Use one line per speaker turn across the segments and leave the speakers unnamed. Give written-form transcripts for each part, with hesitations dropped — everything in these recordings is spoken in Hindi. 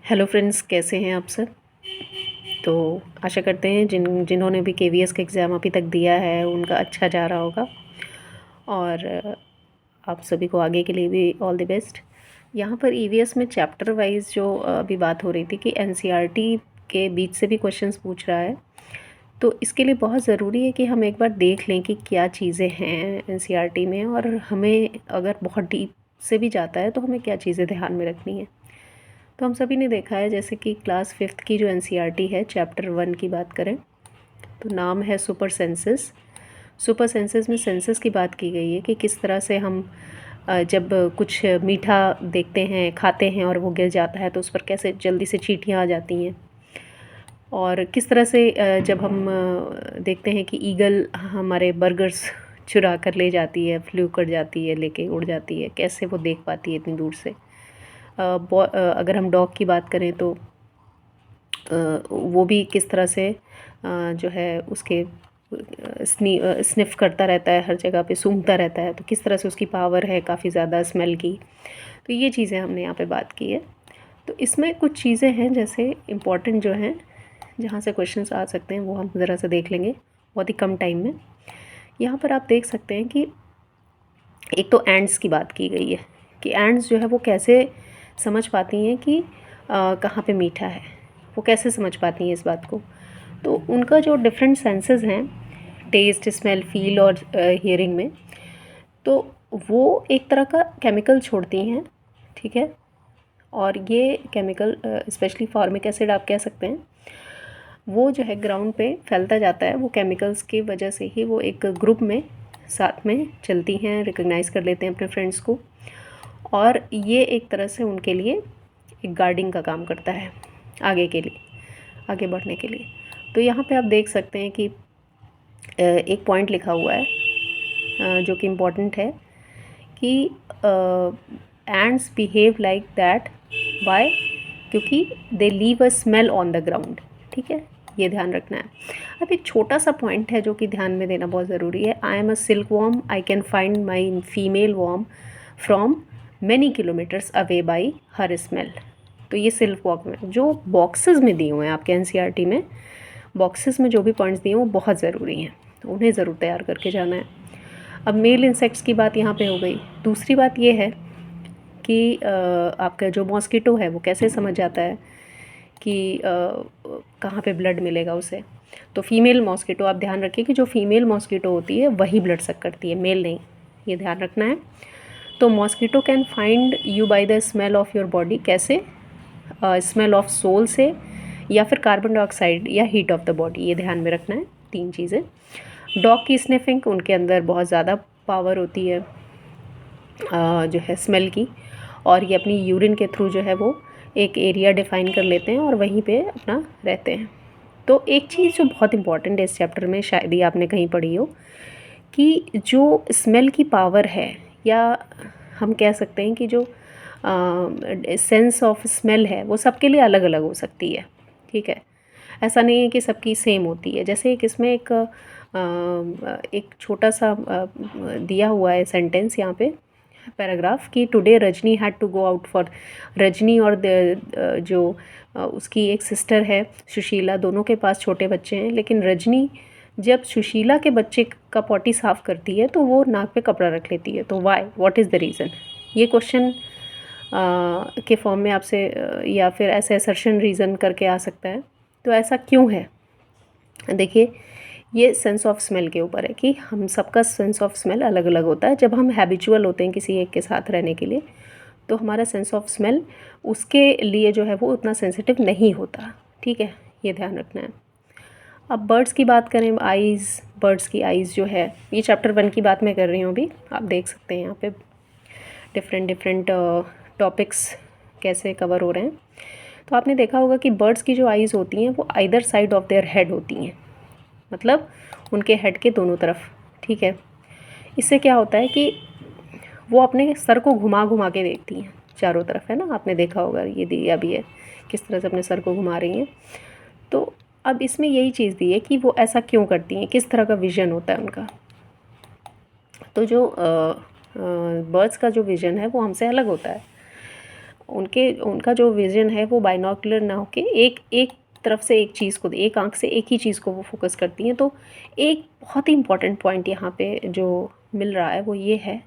हेलो फ्रेंड्स, कैसे हैं आप सब। तो आशा करते हैं जिन्होंने भी केवीएस का एग्ज़ाम अभी तक दिया है उनका अच्छा जा रहा होगा। और आप सभी को आगे के लिए भी ऑल द बेस्ट। यहाँ पर ईवीएस में चैप्टर वाइज जो अभी बात हो रही थी कि एनसीईआरटी के बीच से भी क्वेश्चंस पूछ रहा है, तो इसके लिए बहुत ज़रूरी है कि हम एक बार देख लें कि क्या चीज़ें हैं एनसीईआरटी में, और हमें अगर बहुत डीप से भी जाता है तो हमें क्या चीज़ें ध्यान में रखनी है। तो हम सभी ने देखा है, जैसे कि क्लास 5th की जो एनसीईआरटी है, चैप्टर 1 की बात करें तो नाम है सुपर सेंसेस। सुपर सेंसेस में सेंसेस की बात की गई है कि किस तरह से हम जब कुछ मीठा देखते हैं, खाते हैं और वो गिर जाता है तो उस पर कैसे जल्दी से चींटियाँ आ जाती हैं, और किस तरह से जब हम देखते हैं कि ईगल हमारे बर्गर्स चुरा कर ले जाती है, फ्लू कर जाती है, लेके उड़ जाती है, कैसे वो देख पाती है इतनी दूर से। अगर हम डॉग की बात करें तो वो भी किस तरह से जो है उसके स्निफ़ करता रहता है, हर जगह पे सूंघता रहता है, तो किस तरह से उसकी पावर है काफ़ी ज़्यादा स्मेल की। तो ये चीज़ें हमने यहाँ पे बात की है। तो इसमें कुछ चीज़ें हैं जैसे इम्पॉर्टेंट जो हैं, जहाँ से क्वेश्चंस आ सकते हैं, वो हम ज़रा सा देख लेंगे बहुत ही कम टाइम में। यहाँ पर आप देख सकते हैं कि एक तो एंड्स की बात की गई है कि एंड्स जो है वो कैसे समझ पाती हैं कि कहाँ पे मीठा है, वो कैसे समझ पाती हैं इस बात को। तो उनका जो डिफरेंट सेंसेस हैं, टेस्ट, स्मेल, फील और हियरिंग में, तो वो एक तरह का केमिकल छोड़ती हैं, ठीक है। और ये केमिकल स्पेशली फॉर्मिक एसिड आप कह सकते हैं, वो जो है ग्राउंड पे फैलता जाता है। वो केमिकल्स की वजह से ही वो एक ग्रुप में साथ में चलती हैं, रिकॉग्नाइज़ कर लेते हैं अपने फ्रेंड्स को, और ये एक तरह से उनके लिए एक गार्डिंग का काम करता है आगे के लिए, आगे बढ़ने के लिए। तो यहाँ पे आप देख सकते हैं कि एक पॉइंट लिखा हुआ है जो कि इम्पोर्टेंट है कि ants behave like that. Why? क्योंकि they leave a smell on the ground, ठीक है, ये ध्यान रखना है। अब एक छोटा सा पॉइंट है जो कि ध्यान में देना बहुत ज़रूरी है। I am a silkworm, I can find my female worm from many kilometres away by her smell. तो ये सिल्क वॉर्म में जो बॉक्सेस में दिए हुए हैं आपके एनसीईआरटी में, बॉक्सेस में जो भी पॉइंट्स दिए हैं वो बहुत ज़रूरी हैं, तो उन्हें ज़रूर तैयार करके जाना है। अब मेल इंसेक्ट्स की बात यहाँ पे हो गई। दूसरी बात ये है कि आपका जो मॉस्किटो है वो कैसे समझ जाता है कि कहाँ पे ब्लड मिलेगा उसे। तो फीमेल मॉस्किटो, आप ध्यान रखिए कि जो फीमेल मॉस्किटो होती है वही ब्लड सक करती है, मेल नहीं, ये ध्यान रखना है। तो mosquito can find you by the smell of your body. कैसे? स्मेल ऑफ सोल से, या फिर कार्बन डाइऑक्साइड या हीट ऑफ द बॉडी, ये ध्यान में रखना है, तीन चीज़ें। डॉग की स्निफिंग, उनके अंदर बहुत ज़्यादा पावर होती है जो है स्मेल की, और ये अपनी यूरिन के थ्रू जो है वो एक एरिया डिफाइन कर लेते हैं और वहीं पे अपना रहते हैं। तो एक चीज़ जो बहुत इंपॉर्टेंट है इस चैप्टर में, शायद ही आपने कहीं पढ़ी हो, कि जो स्मेल की पावर है, या हम कह सकते हैं कि जो सेंस ऑफ स्मेल है, वो सबके लिए अलग अलग हो सकती है, ठीक है। ऐसा नहीं है कि सबकी सेम होती है। जैसे एक इसमें एक छोटा सा दिया हुआ है सेंटेंस यहाँ पे, पैराग्राफ, कि today Rajni had to go out for. Rajni और जो उसकी एक सिस्टर है सुशीला, दोनों के पास छोटे बच्चे हैं, लेकिन रजनी जब सुशीला के बच्चे का पॉटी साफ़ करती है तो वो नाक पे कपड़ा रख लेती है। तो why, what is the reason? ये क्वेश्चन के फॉर्म में आपसे या फिर ऐसे असर्शन रीज़न करके आ सकता है। तो ऐसा क्यों है? देखिए, ये सेंस ऑफ स्मेल के ऊपर है कि हम सबका सेंस ऑफ स्मेल अलग अलग होता है। जब हम हैबिचुअल होते हैं किसी एक के साथ रहने के लिए, तो हमारा सेंस ऑफ स्मेल उसके लिए जो है वो उतना सेंसिटिव नहीं होता, ठीक है, ये ध्यान रखना है। अब बर्ड्स की बात करें, आइज़, बर्ड्स की आइज़ जो है, ये चैप्टर 1 की बात मैं कर रही हूँ अभी। आप देख सकते हैं यहाँ पे डिफरेंट टॉपिक्स कैसे कवर हो रहे हैं। तो आपने देखा होगा कि बर्ड्स की जो आइज़ होती हैं वो either side of their head होती हैं, मतलब उनके हेड के दोनों तरफ, ठीक है। इससे क्या होता है कि वो अपने सर को घुमा घुमा के देखती हैं चारों तरफ, है ना, आपने देखा होगा, ये दिया भी है किस तरह से अपने सर को घुमा रही हैं। तो अब इसमें यही चीज़ दी है कि वो ऐसा क्यों करती हैं, किस तरह का विज़न होता है उनका। तो जो बर्ड्स का जो विज़न है वो हमसे अलग होता है। उनका जो विज़न है वो बाइनोकुलर ना होके एक एक तरफ से एक चीज़ को, एक आँख से एक ही चीज़ को वो फोकस करती हैं। तो एक बहुत ही इम्पॉर्टेंट पॉइंट यहाँ पे जो मिल रहा है वो ये है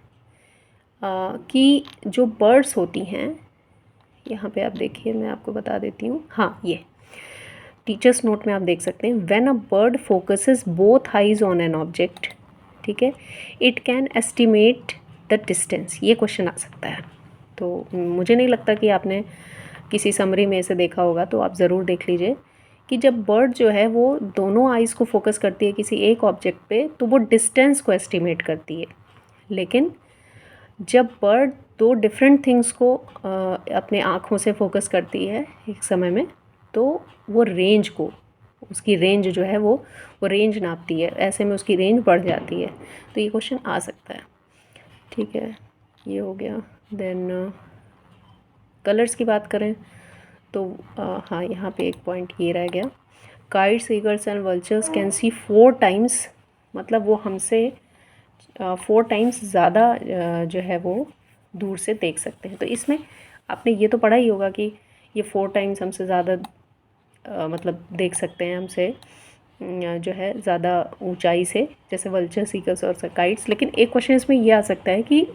कि जो बर्ड्स होती हैं, यहाँ पे आप देखिए, मैं आपको बता देती हूँ। हाँ, ये टीचर्स नोट में आप देख सकते हैं, when a bird focuses both eyes on an object, ठीक है, it can estimate the distance. ये क्वेश्चन आ सकता है। तो मुझे नहीं लगता कि आपने किसी समरी में इसे देखा होगा, तो आप ज़रूर देख लीजिए कि जब बर्ड जो है वो दोनों आइज़ को फोकस करती है किसी एक ऑब्जेक्ट पे, तो वो डिस्टेंस को एस्टिमेट करती है। लेकिन जब बर्ड दो डिफरेंट थिंग्स को अपने आँखों से फोकस करती है एक समय में, तो वो रेंज को, उसकी रेंज जो है वो रेंज नापती है। ऐसे में उसकी रेंज बढ़ जाती है। तो ये क्वेश्चन आ सकता है। ठीक है, ये हो गया। देन कलर्स की बात करें तो हाँ, यहाँ पे एक पॉइंट ये रह गया, kites, eagles and vultures can see 4 times, मतलब वो हमसे 4 टाइम्स ज़्यादा जो है वो दूर से देख सकते हैं। तो इसमें आपने ये तो पढ़ा ही होगा कि ये 4 टाइम्स हमसे ज़्यादा मतलब देख सकते हैं हमसे जो है ज़्यादा ऊंचाई से, जैसे वल्चर, सीकर्स और काइट्स। लेकिन एक क्वेश्चन इसमें ये आ सकता है कि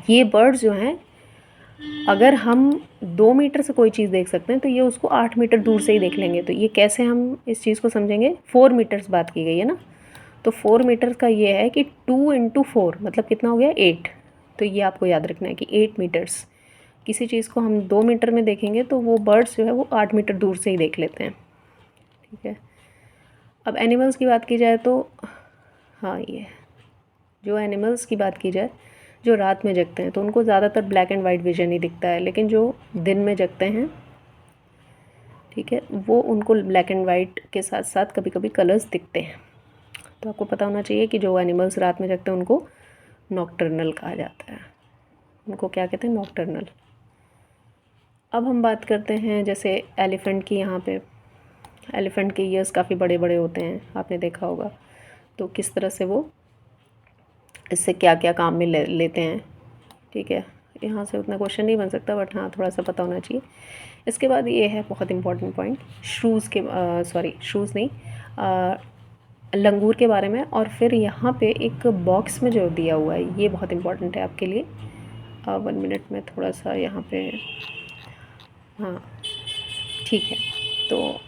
ये बर्ड्स जो हैं, अगर हम 2 मीटर से कोई चीज़ देख सकते हैं तो ये उसको 8 मीटर दूर से ही देख लेंगे। तो ये कैसे हम इस चीज़ को समझेंगे? 4 मीटर्स बात की गई है ना, तो 4 मीटर का ये है कि 2 × 4 मतलब कितना हो गया? 8। तो ये आपको याद रखना है कि 8 मीटर्स। किसी चीज़ को हम 2 मीटर में देखेंगे तो वो बर्ड्स जो है वो 8 मीटर दूर से ही देख लेते हैं। ठीक है, अब एनिमल्स की बात की जाए तो हाँ, ये जो एनिमल्स की बात की जाए जो रात में जगते हैं तो उनको ज़्यादातर ब्लैक एंड वाइट विजन ही दिखता है। लेकिन जो दिन में जगते हैं, ठीक है, वो उनको ब्लैक एंड वाइट के साथ साथ कभी कभी कलर्स दिखते हैं। तो आपको पता होना चाहिए कि जो एनिमल्स रात में जगते हैं उनको नॉक्टर्नल कहा जाता है। उनको क्या कहते हैं? नॉक्टर्नल। अब हम बात करते हैं जैसे एलिफेंट की। यहाँ पे एलिफेंट के ईयर्स काफ़ी बड़े बड़े होते हैं, आपने देखा होगा। तो किस तरह से वो इससे क्या क्या काम में लेते हैं। ठीक है, यहाँ से उतना क्वेश्चन नहीं बन सकता, बट हाँ थोड़ा सा पता होना चाहिए। इसके बाद ये है बहुत इंपॉर्टेंट पॉइंट, शूज़ के सॉरी शूज़ नहीं, लंगूर के बारे में। और फिर यहाँ पे एक बॉक्स में जो दिया हुआ है ये बहुत इंपॉर्टेंट है आपके लिए। 1 मिनट में थोड़ा सा यहाँ पे, हाँ ठीक है, तो